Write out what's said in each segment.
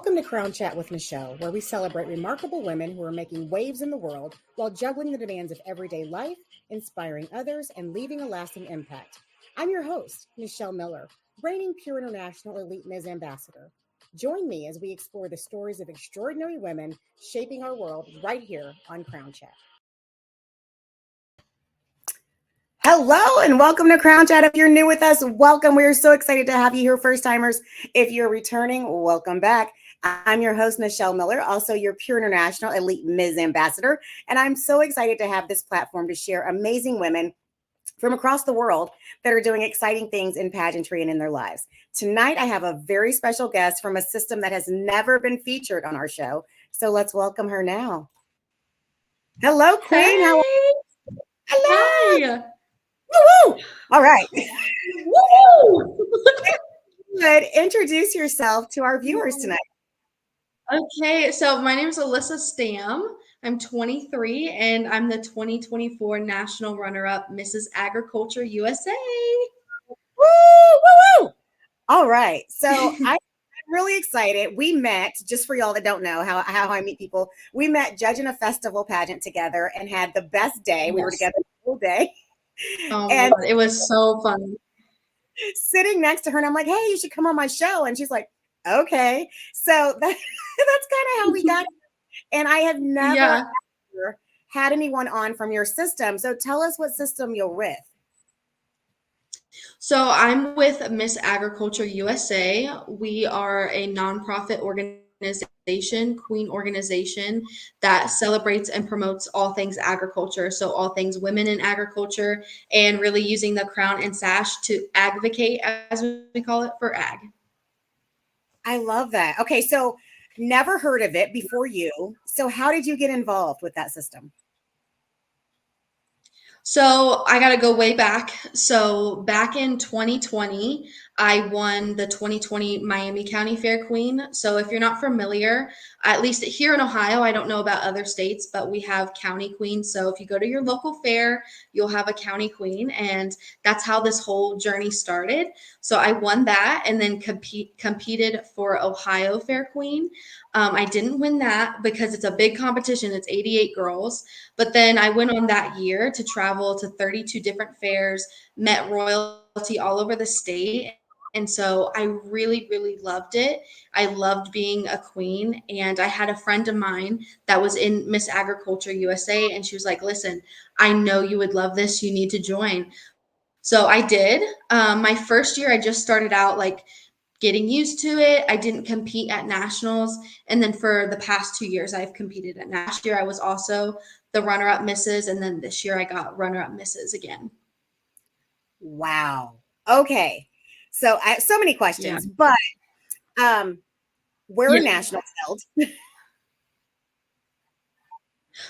Welcome to Crown Chat with Nichelle, where we celebrate remarkable women who are making waves in the world while juggling the demands of everyday life, inspiring others, and leaving a lasting impact. I'm your host, Nichelle Miller, reigning Pure International Elite Ms. Ambassador. Join me as we explore the stories of extraordinary women shaping our world right here on Crown Chat. Hello and welcome to Crown Chat. If you're new with us, welcome. We're so excited to have you here, first timers. If you're returning, welcome back. I'm your host, Nichelle Miller, also your Pure International Elite Ms. Ambassador. And I'm so excited to have this platform to share amazing women from across the world that are doing exciting things in pageantry and in their lives. Tonight, I have a very special guest from a system that has never been featured on our show. So let's welcome her now. Hello, Queen. Hey. How are you? Hello. Hi. Woo-woo. All right. Woo! Good. Introduce yourself to our viewers tonight. Okay, so my name is Alyssa Stamm. I'm 23 and I'm the 2024 National Runner-Up Mrs. Agriculture USA. Woo, woo, woo. All right. So I'm really excited. We met, just for y'all that don't know how I meet people, we met judging a festival pageant together and had the best day. Yes. We were together the whole day. Oh and my God, it was so fun. Sitting next to her, and I'm like, hey, you should come on my show. And she's like, okay. So that's kind of how we got. And I have never had anyone on from your system. So tell us what system you're with. So I'm with Miss Agriculture USA. We are a nonprofit organization, queen organization that celebrates and promotes all things agriculture. So all things women in agriculture and really using the crown and sash to advocate, as we call it, for ag. I love that. Okay, so never heard of it before you. So how did you get involved with that system? So I got to go way back. So back in 2020, I won the 2020 Miami County Fair Queen. So if you're not familiar, at least here in Ohio, I don't know about other states, but we have county queens. So if you go to your local fair, you'll have a county queen. And that's how this whole journey started. So I won that and then competed for Ohio Fair Queen. I didn't win that because it's a big competition. It's 88 girls. But then I went on that year to travel to 32 different fairs, met royalty all over the state. And so I really, really loved it. I loved being a queen. And I had a friend of mine that was in Miss Agriculture USA. And she was like, listen, I know you would love this. You need to join. So I did. My first year, I just started out like getting used to it. I didn't compete at nationals. And then for the past 2 years, I've competed at nationals. Last year, I was also the runner-up misses. And then this year, I got runner-up misses again. Wow. Okay. So I have so many questions, but where are nationals held?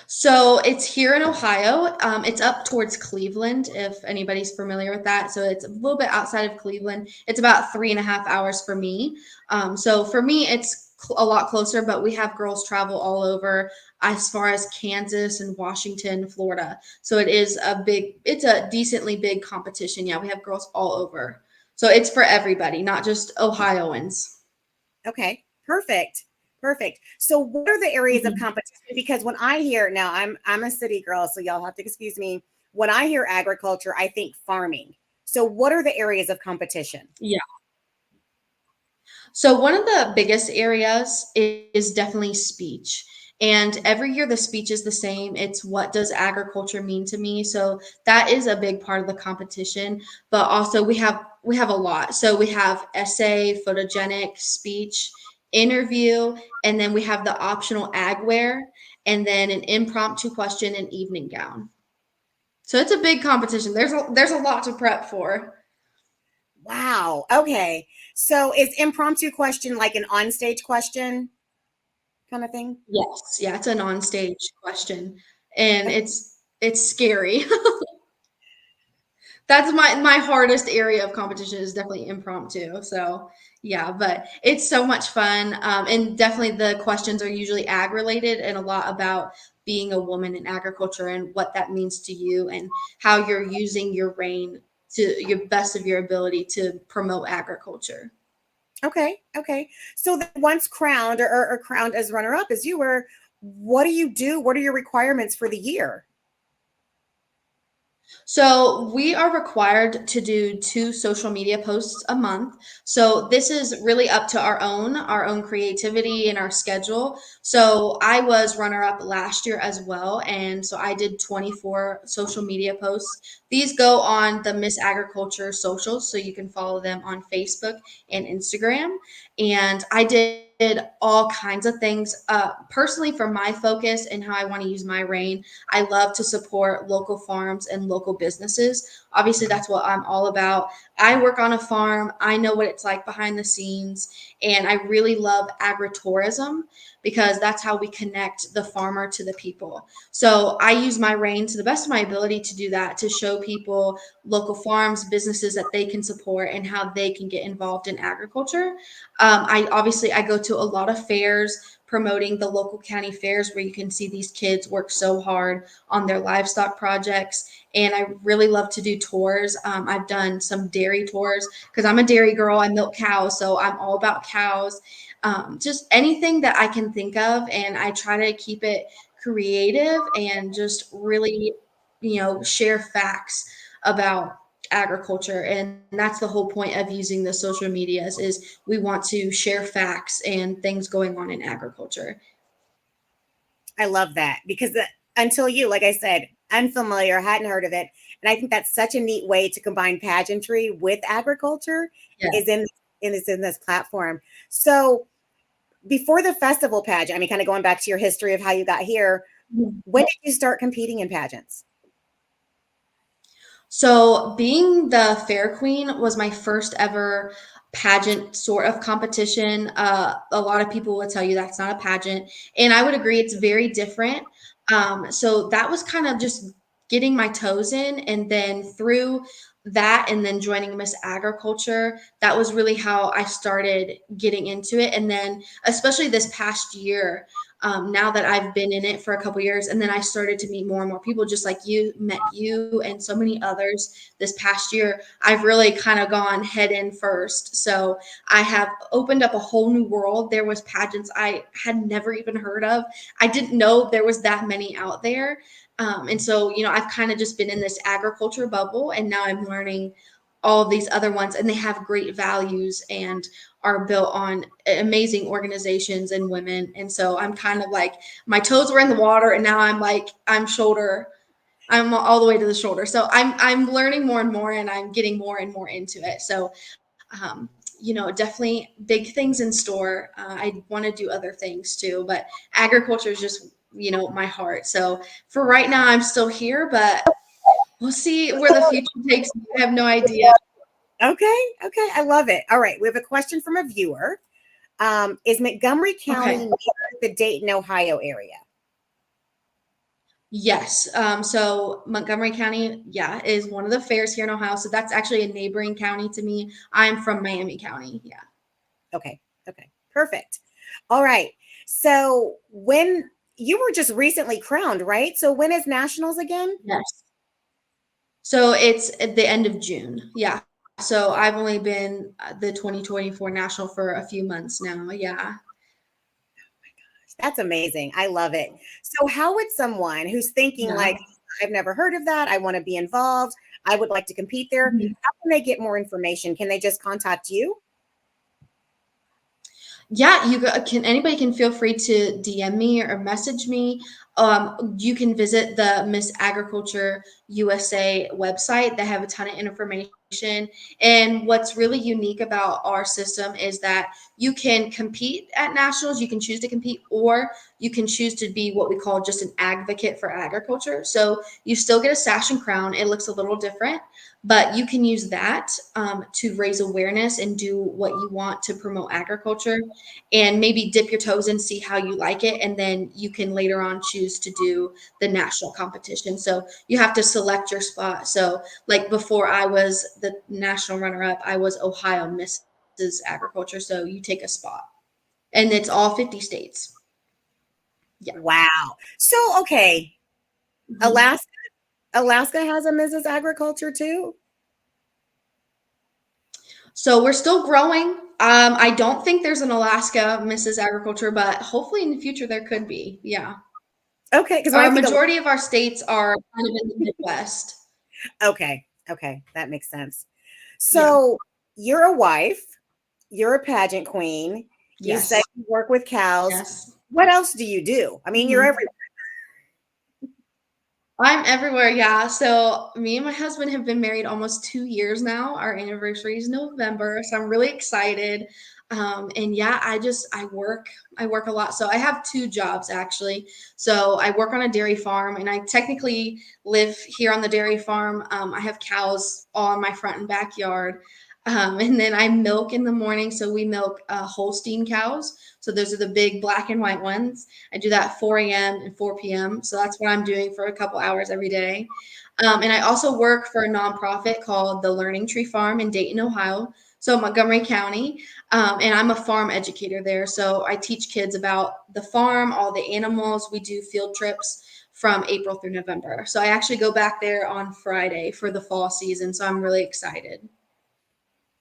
So it's here in Ohio. It's up towards Cleveland, if anybody's familiar with that. So it's a little bit outside of Cleveland. It's about 3.5 hours for me. So for me, it's a lot closer, but we have girls travel all over as far as Kansas and Washington, Florida. So it's a decently big competition. Yeah, we have girls all over. So it's for everybody, not just Ohioans. Okay, perfect. Perfect. So what are the areas of competition? Because when I hear, now I'm a city girl, so y'all have to excuse me. When I hear agriculture, I think farming. So what are the areas of competition? Yeah. So one of the biggest areas is definitely speech. And every year the speech is the same. It's what does agriculture mean to me? So that is a big part of the competition. But also we have a lot. So we have essay, photogenic, speech, interview, and then we have the optional ag wear, and then an impromptu question and evening gown. So it's a big competition. There's a lot to prep for. Wow. Okay. So is impromptu question like an onstage question kind of thing? Yes, yeah, it's an on-stage question, and it's scary. That's my hardest area of competition is definitely impromptu. So yeah, but it's so much fun, and definitely the questions are usually ag related and a lot about being a woman in agriculture and what that means to you and how you're using your reign to your best of your ability to promote agriculture. Okay. Okay. So then once crowned or crowned as runner up as you were, what do you do? What are your requirements for the year? So we are required to do two social media posts a month. So this is really up to our own creativity and our schedule. So I was runner up last year as well. And so I did 24 social media posts. These go on the Miss Agriculture socials. So you can follow them on Facebook and Instagram. And I did all kinds of things personally for my focus and how I want to use my reign. I love to support local farms and local businesses. Obviously, that's what I'm all about. I work on a farm. I know what it's like behind the scenes. And I really love agritourism because that's how we connect the farmer to the people. So I use my reign to the best of my ability to do that, to show people local farms, businesses that they can support and how they can get involved in agriculture. I go to a lot of fairs promoting the local county fairs where you can see these kids work so hard on their livestock projects. And I really love to do tours. I've done some dairy tours because I'm a dairy girl. I milk cows, so I'm all about cows. Just anything that I can think of, and I try to keep it creative and just really, share facts about agriculture. And that's the whole point of using the social medias is we want to share facts and things going on in agriculture. I love that because until you, like I said, unfamiliar, hadn't heard of it. And I think that's such a neat way to combine pageantry with agriculture Yeah. is in this platform. So before the festival pageant, I mean, kind of going back to your history of how you got here, when did you start competing in pageants? So, being the fair queen was my first ever pageant sort of competition. A lot of people would tell you that's not a pageant, and I would agree it's very different. So that was kind of just getting my toes in, and then through that, and then joining Miss Agriculture, that was really how I started getting into it. And then, especially this past year, now that I've been in it for a couple years, and then I started to meet more and more people, just like you met you and so many others this past year. I've really kind of gone head in first. So I have opened up a whole new world. There was pageants I had never even heard of. I didn't know there was that many out there. And so, I've kind of just been in this agriculture bubble, and now I'm learning all of these other ones, and they have great values and are built on amazing organizations and women. And so I'm kind of like my toes were in the water, and now I'm all the way to the shoulder. So I'm learning more and more, and I'm getting more and more into it. So definitely big things in store. I want to do other things too, but agriculture is just my heart. So for right now, I'm still here, but we'll see where the future takes me. I have no idea. Okay, okay, I love it. All right, we have a question from a viewer. Is Montgomery County Okay. near the Dayton, Ohio area? Yes. So Montgomery County, yeah, is one of the fairs here in Ohio. So that's actually a neighboring county to me. I'm from Miami County. Yeah. Okay, okay, perfect. All right. So when you were just recently crowned, right? So when is nationals again? Yes. So it's at the end of June. Yeah. So I've only been the 2024 national for a few months now. Yeah. That's amazing. I love it. So how would someone who's thinking Yeah. like, I've never heard of that, I want to be involved, I would like to compete there, Mhm. how can they get more information? Can they just contact you? Yeah, anybody can feel free to DM me or message me. You can visit the Miss Agriculture USA website. They have a ton of information. And what's really unique about our system is that you can compete at nationals, you can choose to compete, or you can choose to be what we call just an advocate for agriculture. So you still get a sash and crown. It looks a little different, but you can use that to raise awareness and do what you want to promote agriculture, and maybe dip your toes in, see how you like it, and then you can later on choose to do the national competition. So you have to select your spot. So like before I was the national runner up, I was Ohio Mrs. Agriculture. So you take a spot, and it's all 50 states. Yeah. Wow. So okay, Mhm. Alaska Alaska has a Mrs. Agriculture too? So we're still growing. I don't think there's an Alaska Mrs. Agriculture, but hopefully in the future there could be. Yeah. Okay, because when I Our think of majority of our states are kind of in the Midwest. okay, okay, that makes sense. Yeah. So you're a wife, you're a pageant queen. You said Yes. you work with cows. Yes. What else do you do? I mean, you're Mhm. everywhere. I'm everywhere, yeah. So me and my husband have been married almost 2 years now. Our anniversary is November, so I'm really excited. And yeah, I work a lot. So I have two jobs actually. So I work on a dairy farm, and I technically live here on the dairy farm. I have cows all in my front and backyard. And then I milk in the morning. So we milk Holstein cows. So those are the big black and white ones. I do that 4 a.m. and 4 p.m. So that's what I'm doing for a couple hours every day. And I also work for a nonprofit called the Learning Tree Farm in Dayton, Ohio. So Montgomery County. And I'm a farm educator there. So I teach kids about the farm, all the animals. We do field trips from April through November. So I actually go back there on Friday for the fall season. So I'm really excited.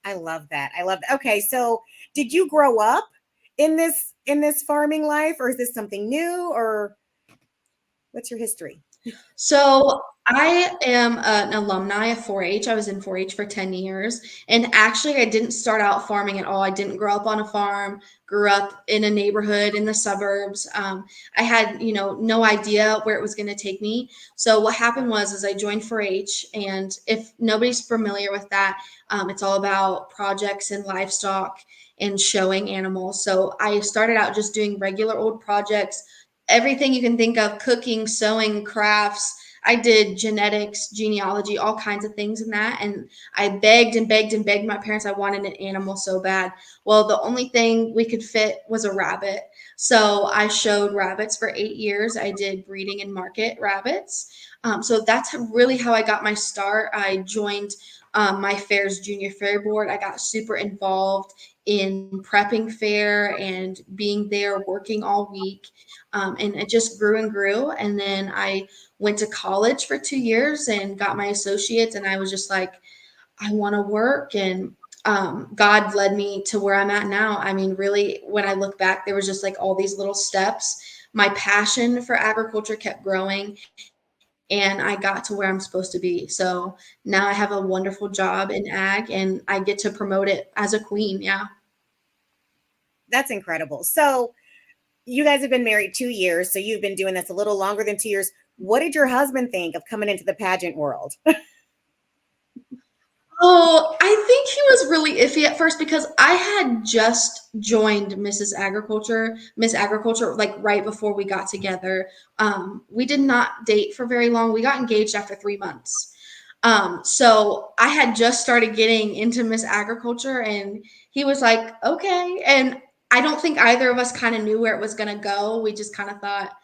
I love that. I love that. Okay, so did you grow up in this farming life, or is this something new, or what's your history? So I am an alumni of 4-H. I was in 4-H for 10 years. And actually, I didn't start out farming at all. I didn't grow up on a farm, grew up in a neighborhood in the suburbs. I had, no idea where it was going to take me. So what happened was, is I joined 4-H. And if nobody's familiar with that, it's all about projects and livestock and showing animals. So I started out just doing regular old projects, everything you can think of, cooking, sewing, crafts. I did genetics, genealogy, all kinds of things in that. And I begged and begged and begged my parents. I wanted an animal so bad. Well, the only thing we could fit was a rabbit. So I showed rabbits for 8 years. I did breeding and market rabbits. So that's really how I got my start. I joined my fair's junior fair board. I got super involved in prepping fair and being there working all week. And it just grew and grew. And then I went to college for 2 years and got my associates. And I was just like, I want to work. And God led me to where I'm at now. I mean, really, when I look back, there was just like all these little steps. My passion for agriculture kept growing, and I got to where I'm supposed to be. So now I have a wonderful job in ag, and I get to promote it as a queen. Yeah. That's incredible. So you guys have been married 2 years, so you've been doing this a little longer than 2 years. What did your husband think of coming into the pageant world? Oh, I think he was really iffy at first because I had just joined Miss Agriculture, like right before we got together. We did not date for very long. We got engaged after 3 months. So I had just started getting into Miss Agriculture, and he was like, okay. And I don't think either of us kind of knew where it was going to go. We just kind of thought,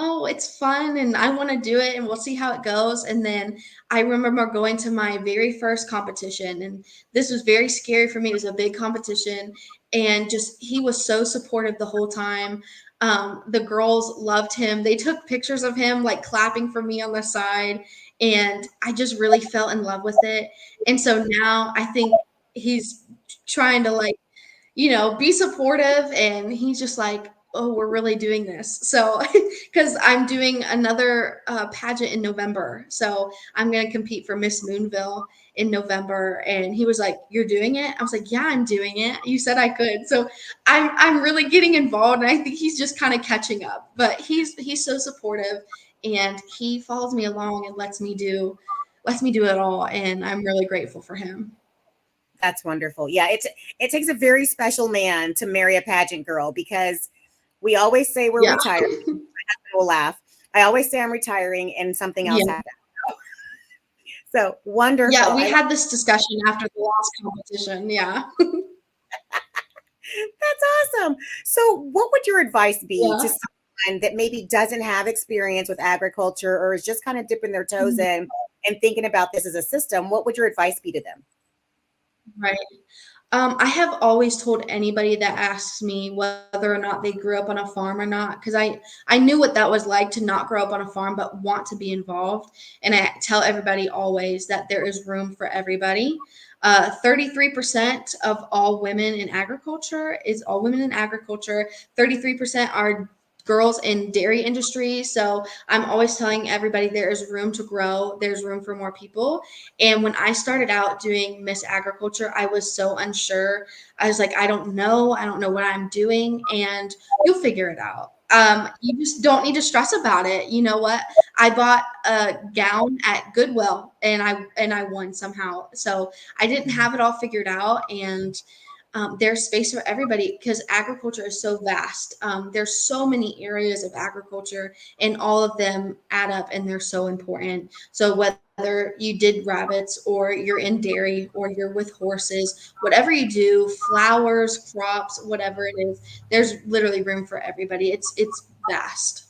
oh, it's fun and I want to do it and we'll see how it goes. And then I remember going to my very first competition, and this was very scary for me. It was a big competition, and just he was so supportive the whole time. The girls loved him. They took pictures of him like clapping for me on the side, and I just really fell in love with it. And so now I think he's trying to like, be supportive. And he's just like, oh, we're really doing this. So, because I'm doing another pageant in November. So I'm going to compete for Miss Moonville in November. And he was like, you're doing it? I was like, yeah, I'm doing it. You said I could. So I'm really getting involved. And I think he's just kind of catching up. But he's so supportive, and he follows me along and lets me do it all. And I'm really grateful for him. That's wonderful. Yeah, it takes a very special man to marry a pageant girl because we always say we're Yeah. retired. We'll laugh. I always say I'm retiring and something else Yeah. happens. So wonderful. Yeah, we I love had this discussion after the last competition. Yeah. that's awesome. So what would your advice be to Yeah. someone that maybe doesn't have experience with agriculture or is just kind of dipping their toes Mhm. in and thinking about this as a system? What would your advice be to them? Right. I have always told anybody that asks me whether or not they grew up on a farm or not, because I knew what that was like to not grow up on a farm but want to be involved. And I tell everybody always that there is room for everybody. 33% of all women in agriculture is all women in agriculture. 33% are girls in dairy industry. So I'm always telling everybody there is room to grow. There's room for more people. And when I started out doing Miss Agriculture, I was so unsure. I was like, I don't know. I don't know what I'm doing. And you'll figure it out. You just don't need to stress about it. You know what? I bought a gown at Goodwill and I won somehow. So I didn't have it all figured out, and there's space for everybody because agriculture is so vast. There's so many areas of agriculture, and all of them add up, and they're so important. So whether you did rabbits or you're in dairy or you're with horses, whatever you do, flowers, crops, whatever it is, there's literally room for everybody. It's vast.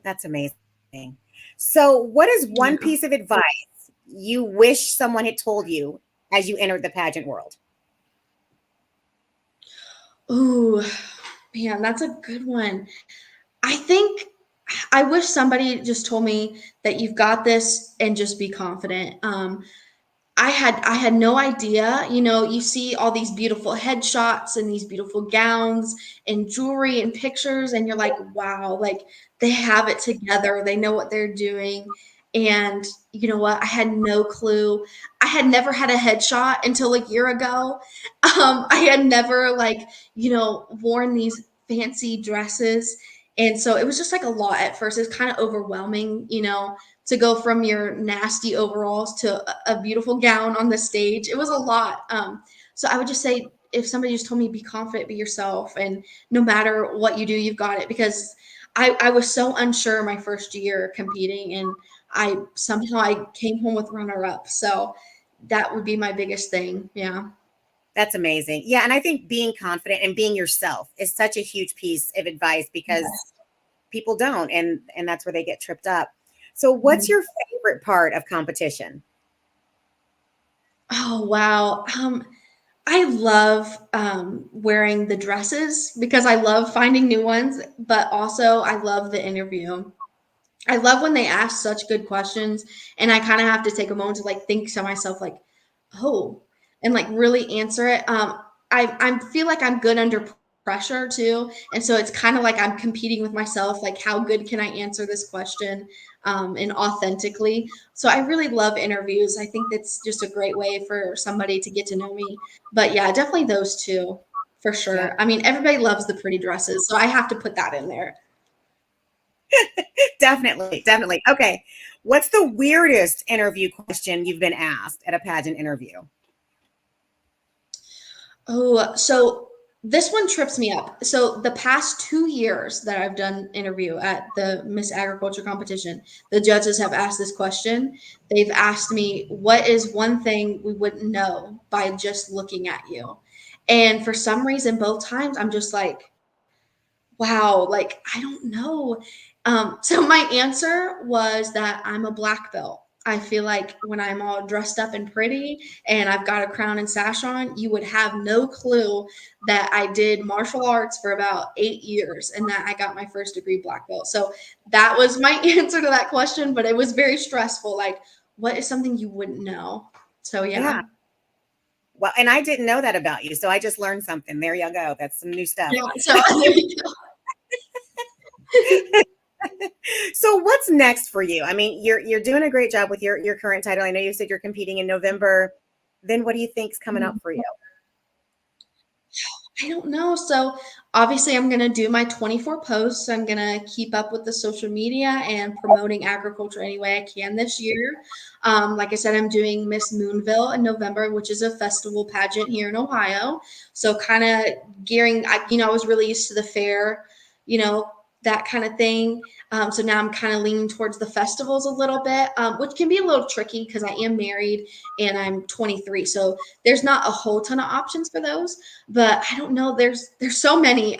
That's amazing. So, what is one piece of Yeah. advice you wish someone had told you as you entered the pageant world? Ooh, man, that's a good one. I think I wish somebody just told me that you've got this and just be confident. I had no idea. You know, you see all these beautiful headshots and these beautiful gowns and jewelry and pictures, and you're like, wow, like they have it together. They know what they're doing. And you know what? I had no clue. I had never had a headshot until a year ago. I had never worn these fancy dresses. And so it was just like a lot at first. It's kind of overwhelming, to go from your nasty overalls to a beautiful gown on the stage. It was a lot. So I would just say if somebody just told me be confident, be yourself, and no matter what you do, you've got it. Because I was so unsure my first year competing, and I came home with runner up. So that would be my biggest thing. Yeah. That's amazing. Yeah, and I think being confident and being yourself is such a huge piece of advice because Yes. people don't, and that's where they get tripped up. So, what's Mhm. your favorite part of competition? Oh wow. I love wearing the dresses because I love finding new ones, but also I love the interview. I love when they ask such good questions, and I kind of have to take a moment to like think to myself, like, oh, and like really answer it. I feel like I'm good under pressure too, and so it's kind of like I'm competing with myself, like how good can I answer this question, and authentically. So I really love interviews. I think that's just a great way for somebody to get to know me. But yeah, definitely those two for Yeah, sure. I mean, everybody loves the pretty dresses, so I have to put that in there. definitely, definitely. Okay, what's the weirdest interview question you've been asked at a pageant interview? Oh, so this one trips me up. So the past 2 years that I've done interview at the Miss Agriculture competition, the judges have asked this question. They've asked me, what is one thing we wouldn't know by just looking at you? And for some reason, both times I'm just like, wow, like I don't know. So my answer was that I'm a black belt. I feel like when I'm all dressed up and pretty and I've got a crown and sash on, you would have no clue that I did martial arts for about 8 years and that I got my first degree black belt. So that was my answer to that question, but it was very stressful. Like, what is something you wouldn't know? So Yeah, yeah. well, and I didn't know that about you, so I just learned something. There you go. That's some new stuff. Yeah. So there you go. So, what's next for you? I mean, you're doing a great job with your current title. I know you said you're competing in November. Then, what do you think's coming up for you? I don't know. So obviously, I'm gonna do my 24 posts. I'm gonna keep up with the social media and promoting agriculture any way I can this year. Like I said, I'm doing Miss Moonville in November, which is a festival pageant here in Ohio. So kind of gearing, I was really used to the fair, you know, that kind of thing. So now I'm kind of leaning towards the festivals a little bit, which can be a little tricky because I am married and I'm 23. So there's not a whole ton of options for those, but I don't know. There's so many.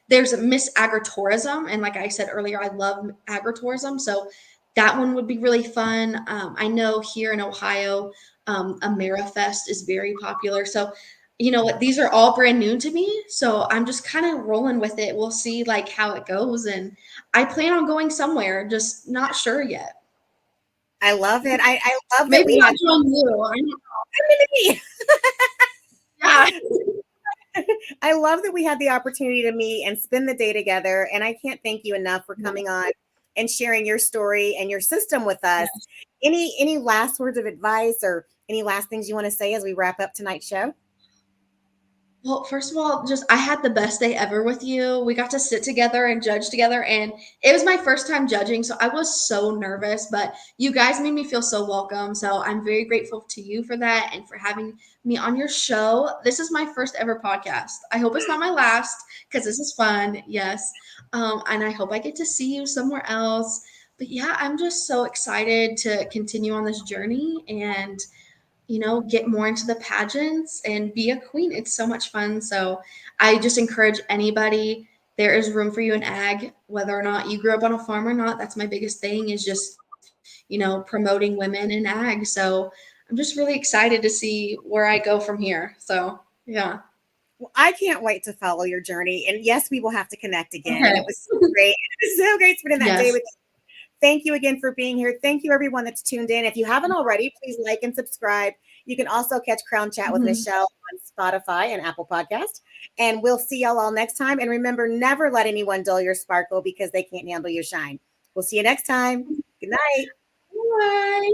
There's Miss Agritourism, and like I said earlier, I love agritourism, so that one would be really fun. I know here in Ohio, AmeriFest is very popular. So, you know what? These are all brand new to me, so I'm just kind of rolling with it. We'll see like how it goes, and I plan on going somewhere, just not sure yet. I love it. I love that Maybe we not had join you. I know. Me. Yeah. I love that we had the opportunity to meet and spend the day together. And I can't thank you enough for coming on and sharing your story and your system with us. Yes. Any last words of advice or any last things you want to say as we wrap up tonight's show? Well, first of all, just I had the best day ever with you. We got to sit together and judge together, and it was my first time judging, so I was so nervous, but you guys made me feel so welcome. So I'm very grateful to you for that and for having me on your show. This is my first ever podcast. I hope it's not my last because this is fun. Yes. And I hope I get to see you somewhere else. But yeah, I'm just so excited to continue on this journey and get more into the pageants and be a queen. It's so much fun. So I just encourage anybody, there is room for you in ag, whether or not you grew up on a farm or not. That's my biggest thing is just, promoting women in ag. So I'm just really excited to see where I go from here. So yeah. Well, I can't wait to follow your journey. And yes, we will have to connect again. And Okay. it was so great. It was so great spending that day Yes. with you. Thank you again for being here. Thank you, everyone that's tuned in. If you haven't already, please like and subscribe. You can also catch Crown Chat with Mhm. Nichelle on Spotify and Apple Podcast. And we'll see y'all all next time. And remember, never let anyone dull your sparkle because they can't handle your shine. We'll see you next time. Good night. Bye.